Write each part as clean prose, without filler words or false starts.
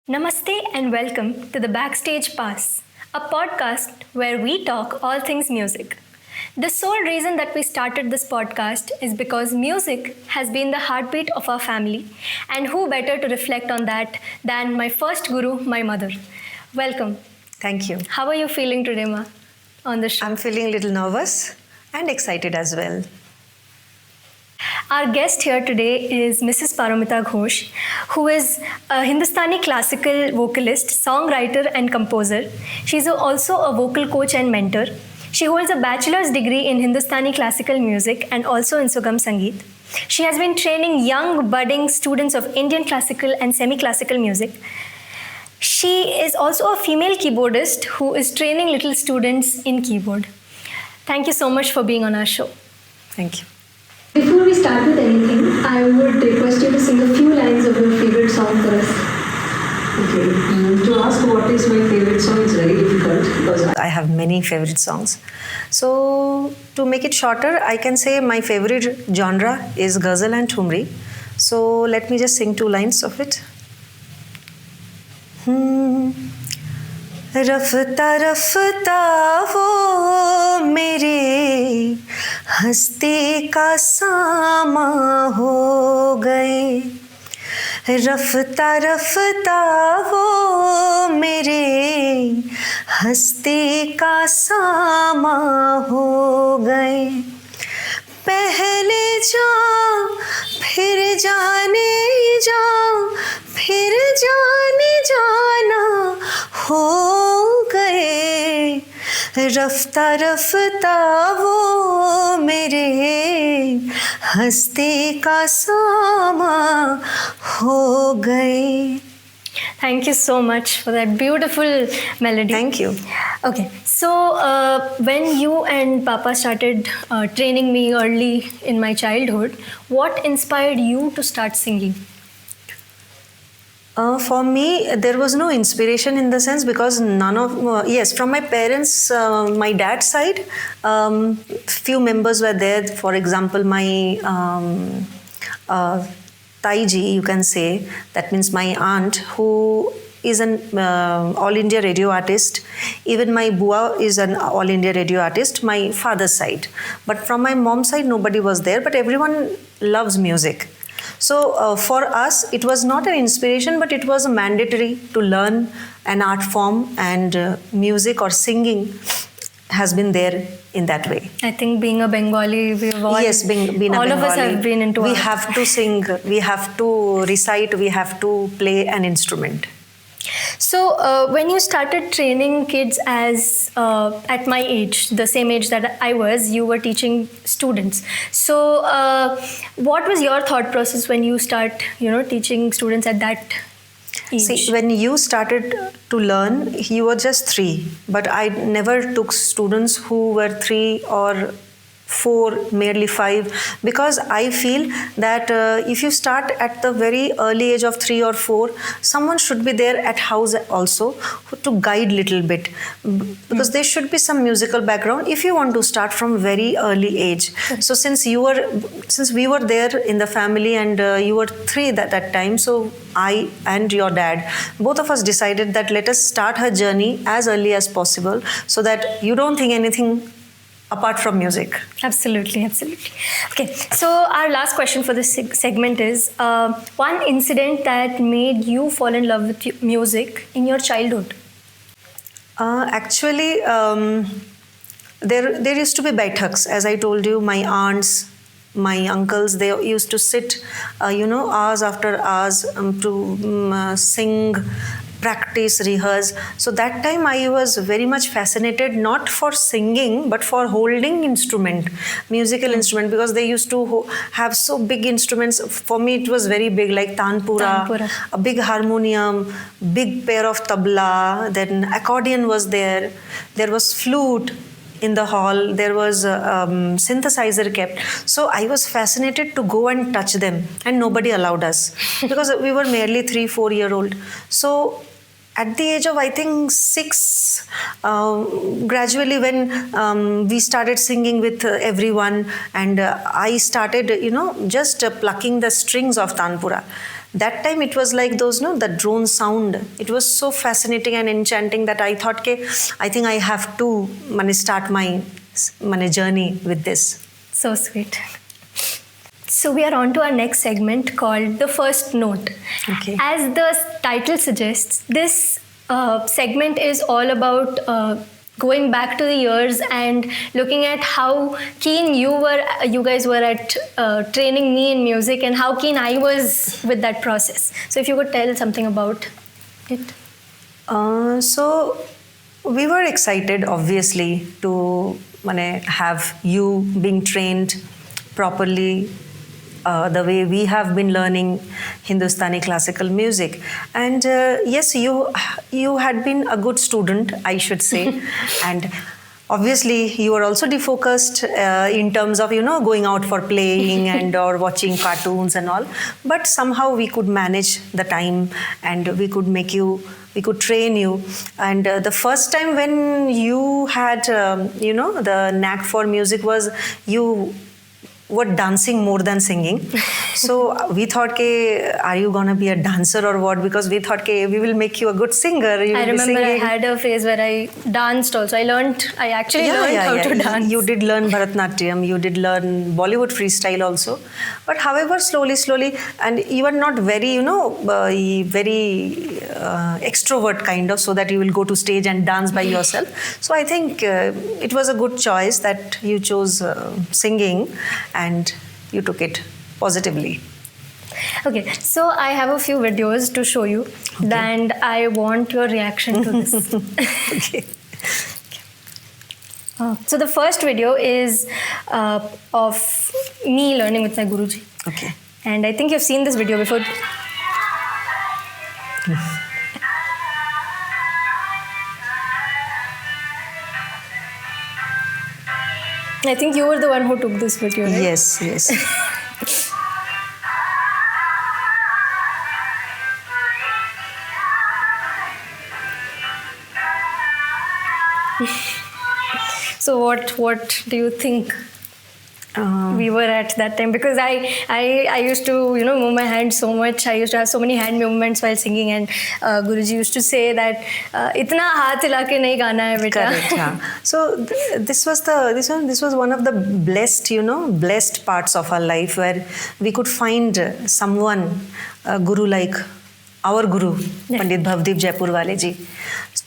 Namaste and welcome to the Backstage Pass, a podcast where we talk all things music. The sole reason that we started this podcast is because music has been the heartbeat of our family, and who better to reflect on that than my first guru, my mother. Welcome. Thank you. How are you feeling today, Ma, on the show? I'm feeling a little nervous and excited as well. Our guest here today is Mrs. Paromita Ghosh, who is a Hindustani classical vocalist, songwriter, and composer. She's also a vocal coach and mentor. She holds a bachelor's degree in Hindustani classical music and also in Sugam Sangeet. She has been training young, budding students of Indian classical and semi-classical music. She is also a female keyboardist who is training little students in keyboard. Thank you so much for being on our show. Thank you. Before we start with anything, I would request you to sing a few lines of your favorite song for us. Okay, to ask what is my favorite song is very difficult because I have many favorite songs. So, to make it shorter, I can say my favorite genre is ghazal and thumri. So, let me just sing two lines of it. रफ्ता रफ्ता वो मेरे हंसते का सामा हो गए रफ्ता रफ्ता वो मेरे हंसते का सामा हो गए पहले जा फिर जाने जा फिर जाने जाना हो गए रफ्ता रफ्ता वो मेरे हंसते का सामा हो गए. Thank you so much for that beautiful melody. Thank you. Okay, so when you and Papa started training me early in my childhood, what inspired you to start singing? For me, there was no inspiration in the sense because none of, yes, from my parents, my dad's side, few members were there. For example, my Taiji, you can say, that means my aunt, who is an All India radio artist. Even my Bua is an All India radio artist, my father's side. But from my mom's side, nobody was there, but everyone loves music. So for us, it was not an inspiration, but it was mandatory to learn an art form, and music or singing has been there in that way. I think being a Bengali, we've all, yes, being all a Bengali, of us have been into we art. have to sing, we have to recite, we have to play an instrument. So when you started training kids as at my age, the same age that I was, you were teaching students. So what was your thought process when you start, teaching students at that age? See, when you started to learn, you were just 3, but I never took students who were 3 or 4, merely 5, because I feel that if you start at the very early age of 3 or 4, someone should be there at house also to guide little bit, because there should be some musical background if you want to start from very early age. So since we were there in the family, and you were 3 at that time, so I and your dad, both of us decided that let us start her journey as early as possible, so that you don't think anything apart from music. Absolutely, absolutely. Okay, so our last question for this segment is one incident that made you fall in love with music in your childhood. Actually, there used to be baithaks. As I told you, my aunts, my uncles, they used to sit, hours after hours to sing, practice, rehearse. So that time I was very much fascinated, not for singing, but for holding musical instrument, because they used to have so big instruments. For me, it was very big, like tanpura, a big harmonium, big pair of tabla, then accordion was there, there was flute in the hall, there was a synthesizer kept. So I was fascinated to go and touch them, and nobody allowed us because we were merely 3-4 year old. So at the age of, I think, 6, gradually when we started singing with everyone, and I started, just plucking the strings of tanpura. that time it was like those, no, the drone sound. It was so fascinating and enchanting that I thought, I think I have to start my journey with this. So sweet. So we are on to our next segment called The First Note. Okay. As the title suggests, this segment is all about going back to the years and looking at how keen you guys were at training me in music, and how keen I was with that process. So if you could tell something about it. So we were excited, obviously, to have you being trained properly, the way we have been learning Hindustani classical music. And yes, you had been a good student, I should say. And obviously, you were also defocused in terms of, going out for playing and or watching cartoons and all. But somehow we could manage the time, and we could train you. And the first time when you had, the knack for music was you were dancing more than singing. So we thought, are you gonna be a dancer or what? Because we thought, we will make you a good singer. I remember I had a phase where I danced also. I actually learned how to dance. You did learn Bharatnatyam, you did learn Bollywood freestyle also. But however, slowly, and you are not very, very extrovert kind of, so that you will go to stage and dance by yourself. So I think it was a good choice that you chose singing, and you took it positively. Okay, so I have a few videos to show you, and I want your reaction to this. Okay. So the first video is of me learning with my Guruji. Okay. And I think you've seen this video before. I think you were the one who took this video, right? Yes. So what do you think we were at that time? Because I used to move my hands so much. I used to have so many hand movements while singing, and Guruji used to say that itna haath hila ke nahi gaana hai beta. Correct. Yeah. So this was one of the blessed parts of our life, where we could find someone, a guru like our guru, Pandit Bhavdev Jaipur Wale ji,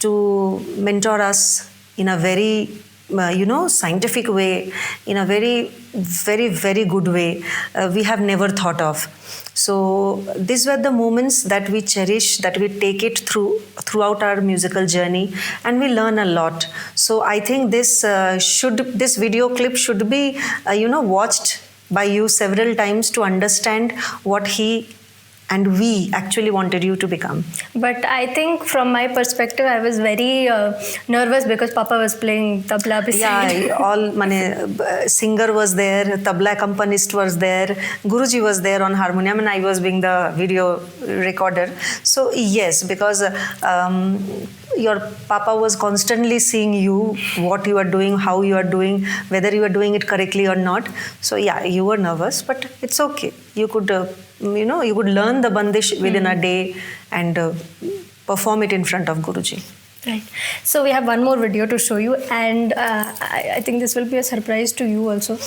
to mentor us in a very scientific way, in a very, very, very good way we have never thought of. So these were the moments that we cherish, that we take it throughout our musical journey, and we learn a lot. So I think this video clip should be watched by you several times to understand what he and we actually wanted you to become. But I think from my perspective, I was very nervous because Papa was playing tabla beside. Yeah, all singer was there, tabla accompanist was there, Guruji was there on harmonium, and I was being the video recorder. So yes, because your Papa was constantly seeing you, what you are doing, how you are doing, whether you are doing it correctly or not. So yeah, you were nervous, but it's okay. You could you could learn the bandish within a day and perform it in front of Guruji. Right. So we have one more video to show you, and I think this will be a surprise to you also.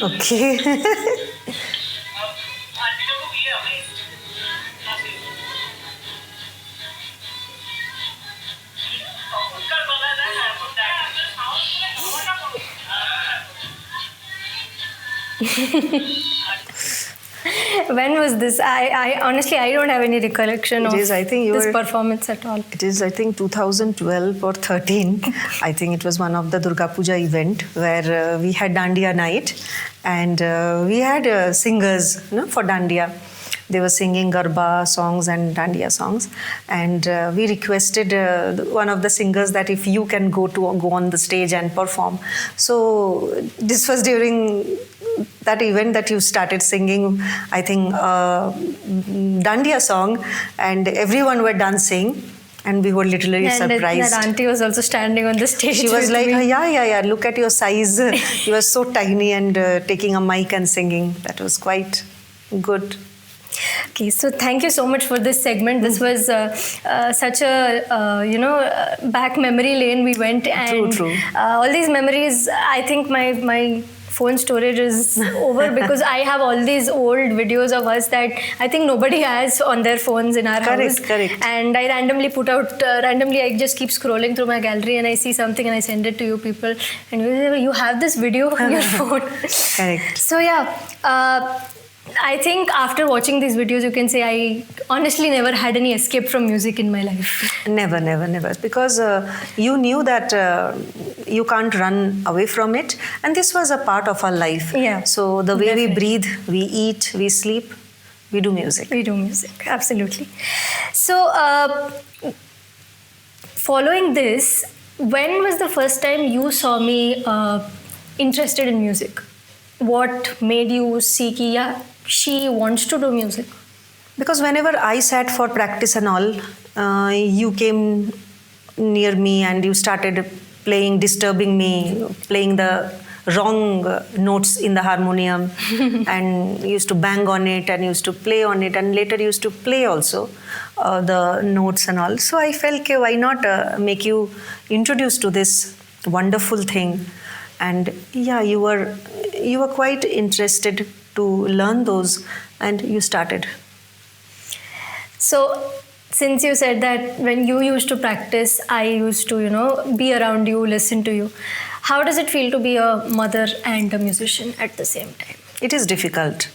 Okay. When was this? I honestly, I don't have any recollection of this performance at all. It is, I think, 2012 or 13. I think it was one of the Durga Puja event where we had Dandiya night, and we had singers for Dandiya. They were singing Garba songs and Dandiya songs, and we requested one of the singers that if you can go on the stage and perform. So this was during that event that you started singing, I think, Dandiya song, and everyone were dancing. And we were literally And surprised. that auntie was also standing on the stage. She was with like, me. yeah, look at your size. You are so tiny and taking a mic and singing. That was quite good. Okay, so thank you so much for this segment. This was such a back memory lane we went, and True. all these memories. I think my phone storage is over because I have all these old videos of us that I think nobody has on their phones in our house. Correct. And I randomly put out I just keep scrolling through my gallery and I see something and I send it to you people, and you have this video on your phone. Correct. So yeah. I think after watching these videos, you can say I honestly never had any escape from music in my life. Never. Because you knew that you can't run away from it. And this was a part of our life. Yeah, So the way definitely. we breathe, we eat, we sleep, we do music. We do music, absolutely. So, following this, when was the first time you saw me interested in music? What made you see ki, yeah, she wants to do music? Because whenever I sat for practice and all, you came near me and you started playing, disturbing me, playing the wrong notes in the harmonium and used to bang on it and used to play on it and later used to play also the notes and all. So I felt, okay, why not make you introduced to this wonderful thing? And yeah, you were quite interested to learn those and you started. So, since you said that when you used to practice, I used to, be around you, listen to you. How does it feel to be a mother and a musician at the same time? It is difficult.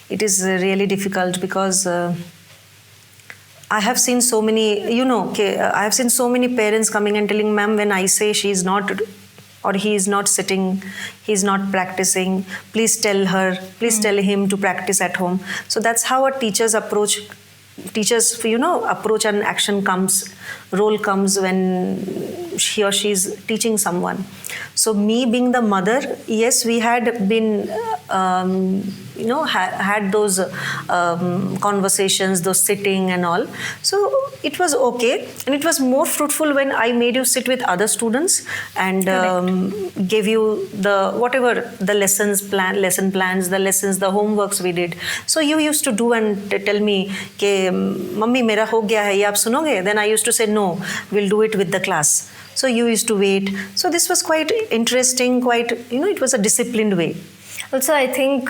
It is really difficult because I have seen so many, I have seen so many parents coming and telling, ma'am, when I say she is not or he is not sitting, he is not practicing, please tell her, please tell him to practice at home. So that's how a teacher's approach and action role comes when he or she is teaching someone. So me being the mother, yes, we had been, had those conversations, those sitting and all. So it was okay. And it was more fruitful when I made you sit with other students and gave you whatever the lesson plans, the lessons, the homeworks we did. So you used to do and tell me, Mummy, mera ho gaya hai, ye aap sunoge? Then I used to say, no, we'll do it with the class. So you used to wait. So this was quite interesting, it was a disciplined way. Also, I think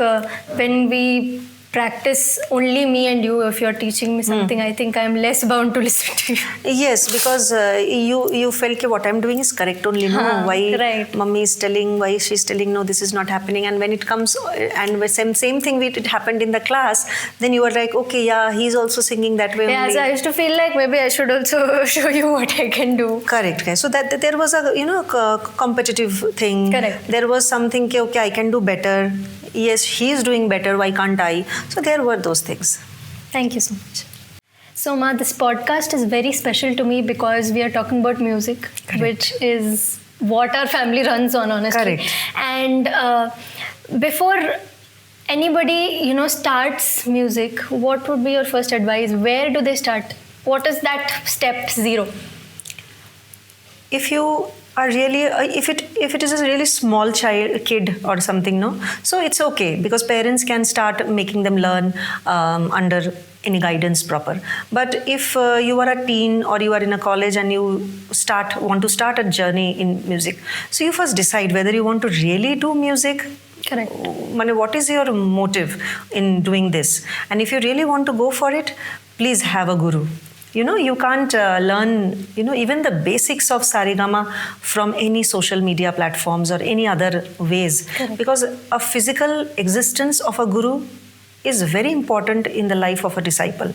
when we practice only me and you, if you're teaching me something, I think I'm less bound to listen to you. Yes, because you felt that what I'm doing is correct only. No, why right. Mummy is telling, why she's telling, no, this is not happening. And when it comes, and same thing it happened in the class, then you were like, okay, yeah, he's also singing that way. Yeah, only. so I used to feel like maybe I should also show you what I can do. Correct. So that there was a competitive thing. Correct. There was something, okay, I can do better. Yes, he's doing better, why can't I? So there were those things. Thank you so much. So Ma, this podcast is very special to me because we are talking about music, Correct. which is what our family runs on, honestly. Correct. And before anybody, starts music, what would be your first advice? Where do they start? What is that step 0? If you are really, if it is a really small kid or something, no, so it's okay because parents can start making them learn under any guidance proper. But if you are a teen or you are in a college and you want to start a journey in music, so you first decide whether you want to really do music. Correct. What is your motive in doing this? And if you really want to go for it, please have a guru. You can't learn, even the basics of Saregama from any social media platforms or any other ways. Correct. Because a physical existence of a guru is very important in the life of a disciple.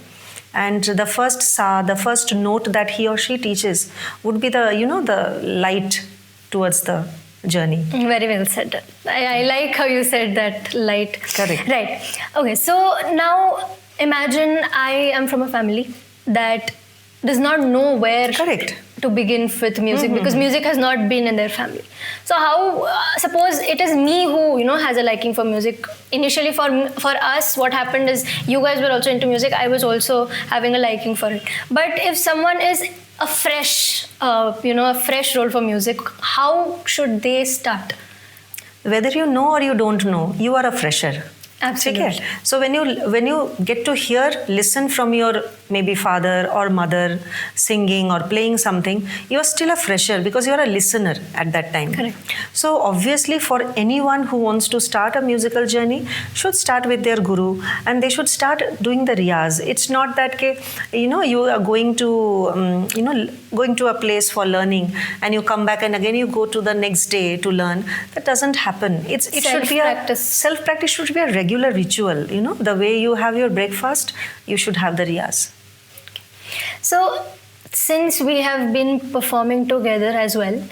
And the first the first note that he or she teaches would be the light towards the journey. Very well said. I like how you said that, light. Correct. Right. Okay, so now imagine I am from a family that does not know where Correct. to begin with music because music has not been in their family. So how, suppose it is me who has a liking for music. Initially for us, what happened is you guys were also into music. I was also having a liking for it. But if someone is a fresh, a fresh role for music, how should they start? Whether you know or you don't know, you are a fresher. Absolutely. Okay. So when you get to listen from your maybe father or mother singing or playing something, you are still a fresher because you are a listener at that time. Correct. So obviously for anyone who wants to start a musical journey should start with their guru, and they should start doing the riyaz. It's not that you are going to a place for learning and you come back and again you go to the next day to learn. That doesn't happen. It should be self practice should be a regular ritual. The way you have your breakfast, you should have the riyaz. So, since we have been performing together as well,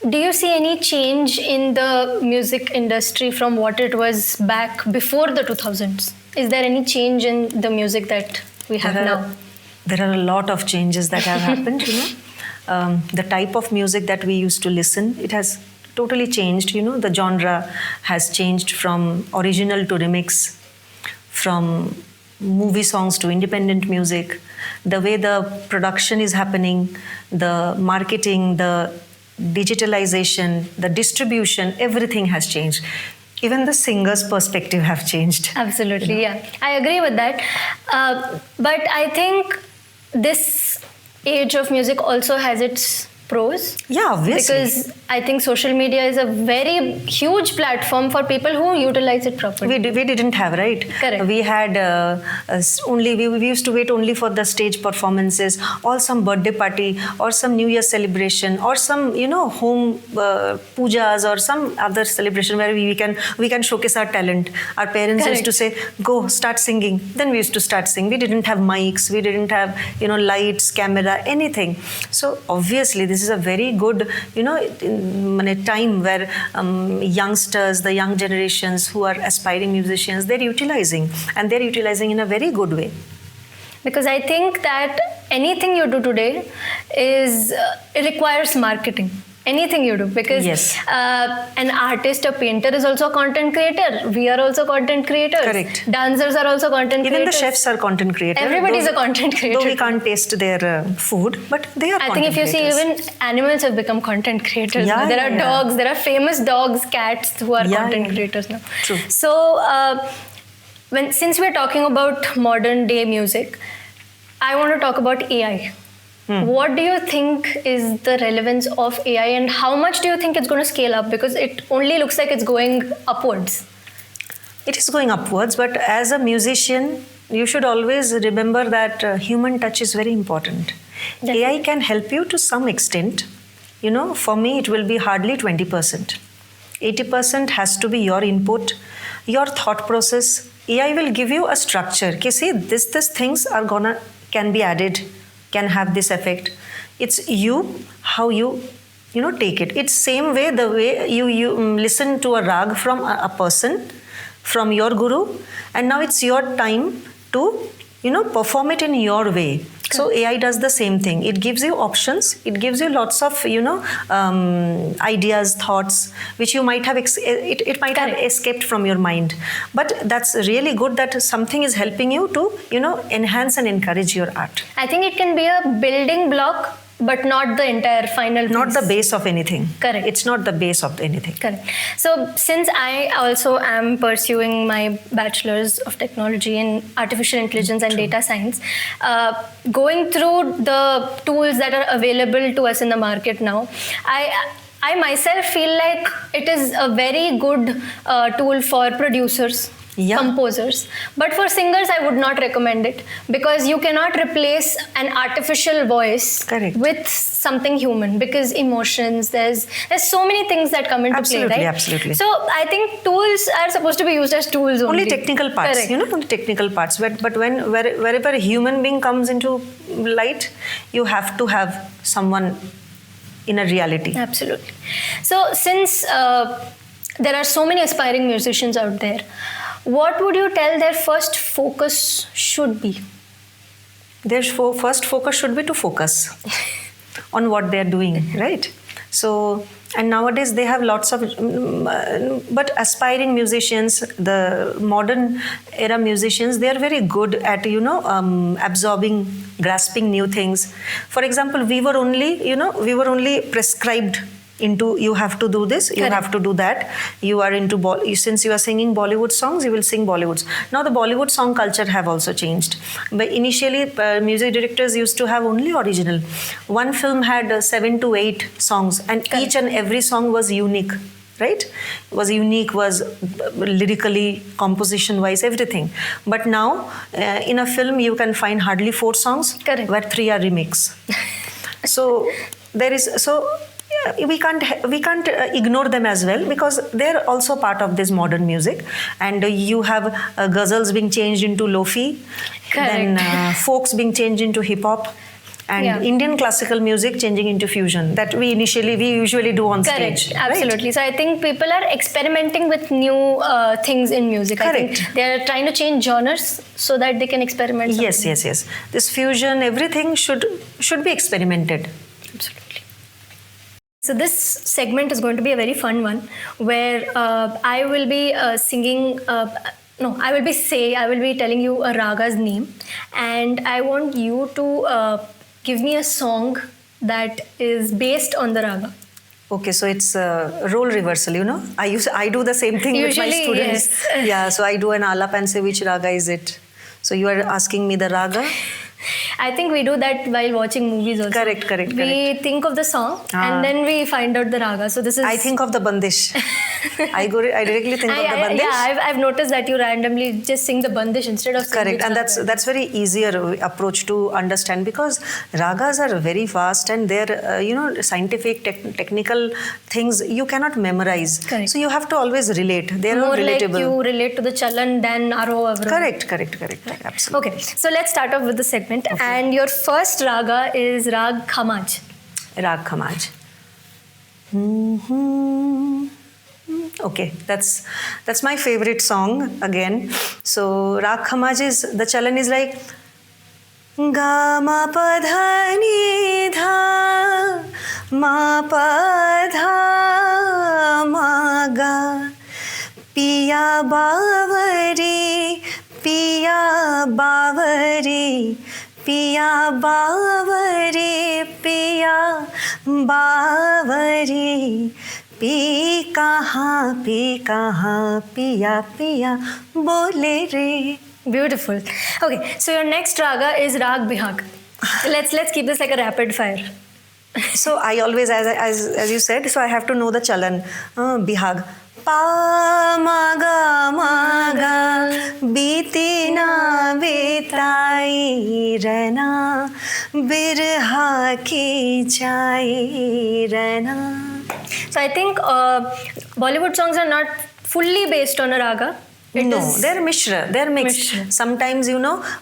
do you see any change in the music industry from what it was back before the 2000s? Is there any change in the music that we have now? There are a lot of changes that have happened. The type of music that we used to listen, it has totally changed. The genre has changed from original to remix, from movie songs to independent music. The way the production is happening, the marketing, the digitalization, the distribution, everything has changed. Even the singer's perspective have changed. Absolutely, yeah. I agree with that. But I think this age of music also has its pros. Yeah, obviously. Because I think social media is a very huge platform for people who utilize it properly. We didn't have, right? Correct. We had we used to wait only for the stage performances or some birthday party or some New Year celebration or some home pujas or some other celebration where we can showcase our talent. Our parents Correct. used to say, go start singing. Then we used to start singing. We didn't have mics. We didn't have lights, camera, anything. So obviously this is a very good time where youngsters, the young generations who are aspiring musicians, they're utilizing in a very good way. Because I think that anything you do today it requires marketing. Anything you do, because Yes. An artist, a painter is also a content creator. We are also content creators. Correct. Dancers are also content creators. Even the chefs are content creators. Everybody is a content creator. Though we can't taste their food, but they are I think if you see, even animals have become content creators. Yeah, now. There are yeah. dogs, there are famous dogs, cats who are Yeah, content yeah. creators now. True. So, since we're talking about modern day music, I want to talk about AI. What do you think is the relevance of AI, and how much do you think it's going to scale up? Because it only looks like it's going upwards. It is going upwards, but as a musician, you should always remember that human touch is very important. Definitely. AI can help you to some extent. For me, it will be hardly 20%. 80% has to be your input, your thought process. AI will give you a structure. Okay, see, this things are can be added, can have this effect. It's you, how you take it. It's same way, the way you listen to a rag from a person, from your guru, and now it's your time to perform it in your way. So AI does the same thing. It gives you options. It gives you lots of ideas, thoughts, which you might have it might have escaped from your mind. But that's really good that something is helping you to enhance and encourage your art. I think it can be a building block, but not the entire final piece. Not the base of anything. Correct. It's not the base of anything. Correct. So, since I also am pursuing my Bachelor's of Technology in Artificial Intelligence and Data Science, going through the tools that are available to us in the market now, I myself feel like it is a very good tool for producers. Yeah. Composers, but for singers I would not recommend it, because you cannot replace an artificial voice Correct. with something human, because emotions, there's so many things that come into Absolutely, play, right? absolutely. So I think tools are supposed to be used as tools only. Only technical parts, Correct. only technical parts. But wherever a human being comes into light, you have to have someone in a reality. Absolutely. So since there are so many aspiring musicians out there, what would you tell their first focus should be? Their first focus should be to focus on what they're doing, right? So And nowadays they have lots of but aspiring musicians, the modern era musicians, they are very good at absorbing, grasping new things. For example, we were only prescribed into, you have to do this, you Correct. have to do that. You are into since you are singing Bollywood songs, you will sing Bollywoods. Now the Bollywood song culture have also changed. But initially music directors used to have only original. One film had 7 to 8 songs, and Correct. each and every song was unique, right? Was unique, was lyrically, composition wise, everything. But now in a film you can find hardly 4 songs. Correct. Where 3 are remix. So there is, we can't ignore them as well, because they're also part of this modern music. And you have ghazals being changed into lofi, Correct. then folks being changed into hip hop, and Yeah. Indian classical music changing into fusion, that we usually do on Correct, stage, right? absolutely. So I think people are experimenting with new things in music. I Correct. think they're trying to change genres so that they can experiment. Yes. This fusion, everything should be experimented. Absolutely. So this segment is going to be a very fun one, where I will be singing. I will be telling you a raga's name, and I want you to give me a song that is based on the raga. Okay, so it's role reversal, I do the same thing with my Usually, students. yes. Yeah, so I do an alap and say which raga is it. So you are asking me the raga. I think we do that while watching movies also. Correct. We think of the song and then we find out the raga. So this is. I think of the bandish. I directly think of the bandish. Yeah, I've noticed that you randomly just sing the bandish instead of singing. Correct, and that's very easier approach to understand, because ragas are very vast and they're scientific, technical things you cannot memorize. Correct. So you have to always relate. They're More not relatable. like you relate to the chalan than Aroha. Correct. Absolutely. Okay, so let's start off with the segment. Okay. And your first raga is Rag Khamaj. Rag Khamaj. Okay, that's my favorite song again. So Rag Khamaj is, the chalan is like ga ma pa dha ni dha ma pa dha ma ga piya bawari piya bawari पिया बावरी पिया बावरी P कहाँ पिया पिया बोले रे. Beautiful. Okay, so your next raga is Rag Bihag. Let's keep this like a rapid fire. So I always, as you said, so I have to know the chalan. Bihag. Pa maga बीती ना बेताई रना बिरहा की जाई रना. So I think Bollywood songs are not fully based on a raga. They're mishra, they're mixed. Mishra. Sometimes,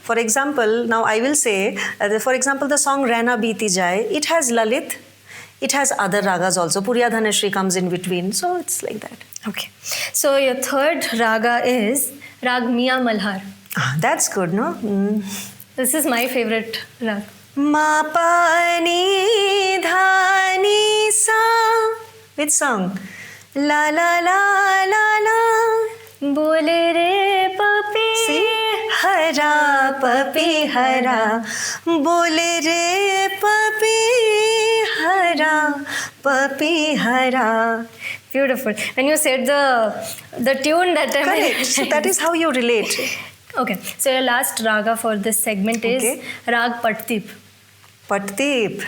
for example, now I will say, for example, the song Rana Beeti Jai, it has Lalit, it has other ragas also. Puriya Dhanashri comes in between, so it's like that. Okay. So your third raga is Rag Mia Malhar. That's good, no? This is my favorite rag. Ma pa ni dha ni sa. Which song? La la la la la. Bole re papi. See? Hara papi hara. Bole re papi hara. Papi hara. Beautiful. When you said the tune that time. Correct. So that is how you relate. Okay. So your last raga for this segment is Okay. Rag Patdeep. Patdeep.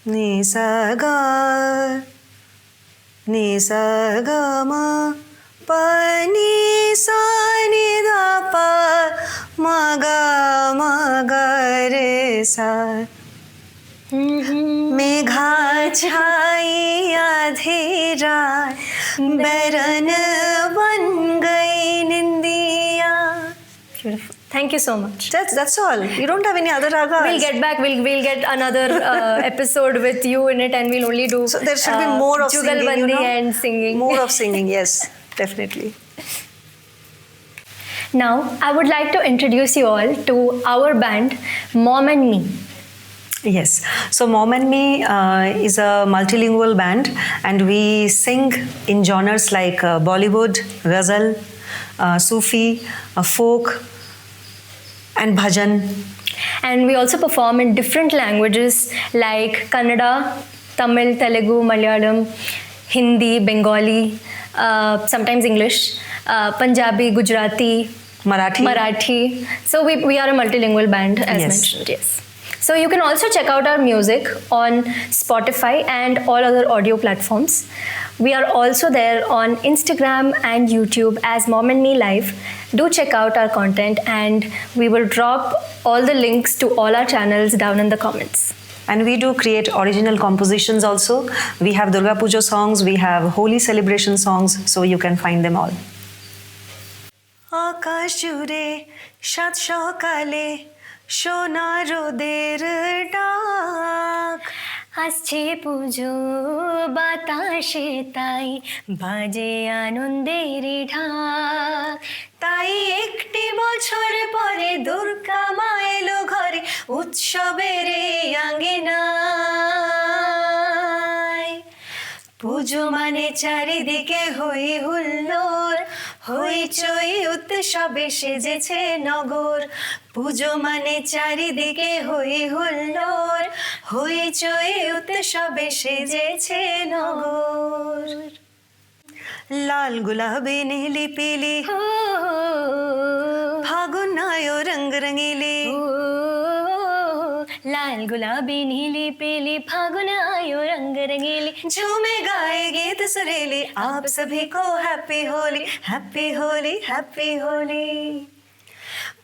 Ni sa ga. Ni sa ga ma. Pa ni sa ni da pa. Ma ga re sa. Megha छाई आधी रात बैरन बन गई निंदिया. Beautiful. Thank you so much. That's all. You don't have any other ragas. We'll get back. We'll get another episode with you in it, and we'll only do. So there should be more of singing, Jugalbandi and singing. More of singing, yes, definitely. Now, I would like to introduce you all to our band, Mom and Me. Yes. So Mom and Me is a multilingual band, and we sing in genres like Bollywood, Ghazal, Sufi, folk, and bhajan. And we also perform in different languages like Kannada, Tamil, Telugu, Malayalam, Hindi, Bengali, sometimes English, Punjabi, Gujarati, Marathi. So we are a multilingual band, as Yes. mentioned. Yes. So you can also check out our music on Spotify and all other audio platforms. We are also there on Instagram and YouTube as Mom and Me Live. Do check out our content, and we will drop all the links to all our channels down in the comments. And we do create original compositions also. We have Durga Puja songs, we have holy celebration songs, so you can find them all. আকাশ জুড়ে সাত সকালে সোনা রোদের ডাক আসছে পুজো বাতাসে তাই বাজে আনন্দের ঢাক তাই একটি বছর পরে দুর্গা মা এলো ঘরে উৎসবের এই আঙ্গিনায় পুজো মানে চারিদিকে হই হুল্লোড় হইচই উৎসবে সেজেছে নগর পুজো মানে চারিদিকে হই হুল্লোড় হইচই উৎসবে সেজেছে নগর লাল গুলাবি নীলি পিলি ফাগুন আয়ো রঙ রঙিলি लाल गुलाबी नीली पीली फागुन आयो रंग रंगीली झूमे गाए गीत सुरीली आप सभी को happy Holi happy Holi happy Holi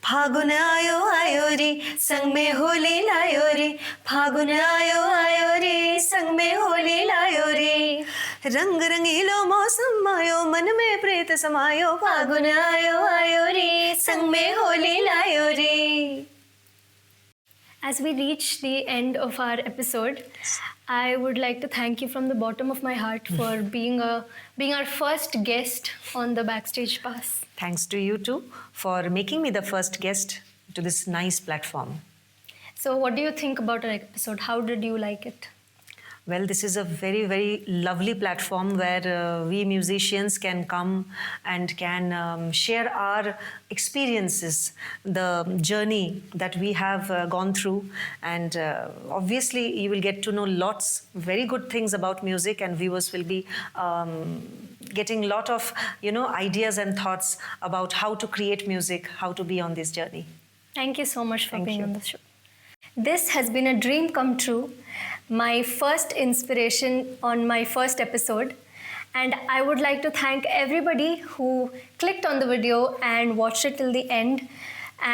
फागुन आयो आयो रे संग में होली लायो रे फागुन आयो रे संग में होली लायो रे रंग रंगीलो मौसम आयो मन में प्रीत समायो फागुन आयो रे संग में होली लायो रे As we reach the end of our episode, I would like to thank you from the bottom of my heart for being our first guest on the Backstage Pass. Thanks to you too for making me the first guest to this nice platform. So, what do you think about our episode? How did you like it? Well, this is a very, very lovely platform where we musicians can come and can share our experiences, the journey that we have gone through. And obviously, you will get to know lots, very good things about music, and viewers will be getting a lot of, ideas and thoughts about how to create music, how to be on this journey. Thank you so much for Thank being you. on the show. This has been a dream come true, my first inspiration on my first episode. And I would like to thank everybody who clicked on the video and watched it till the end.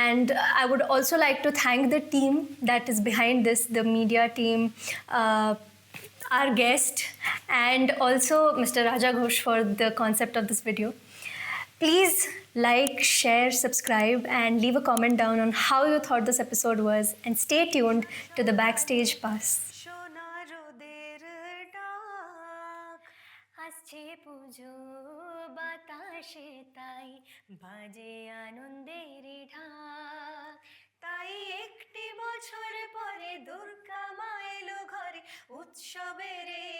And I would also like to thank the team that is behind this, the media team, our guest, and also Mr. Raja Ghosh for the concept of this video. Please like, share, subscribe, and leave a comment down on how you thought this episode was. And stay tuned to the Backstage Pass. আসছে পুজো বাতাসে তাই বাজে আনন্দের ঢাক তাই একটি বছর পরে দুর্গা মা এলো ঘরে উৎসবের এই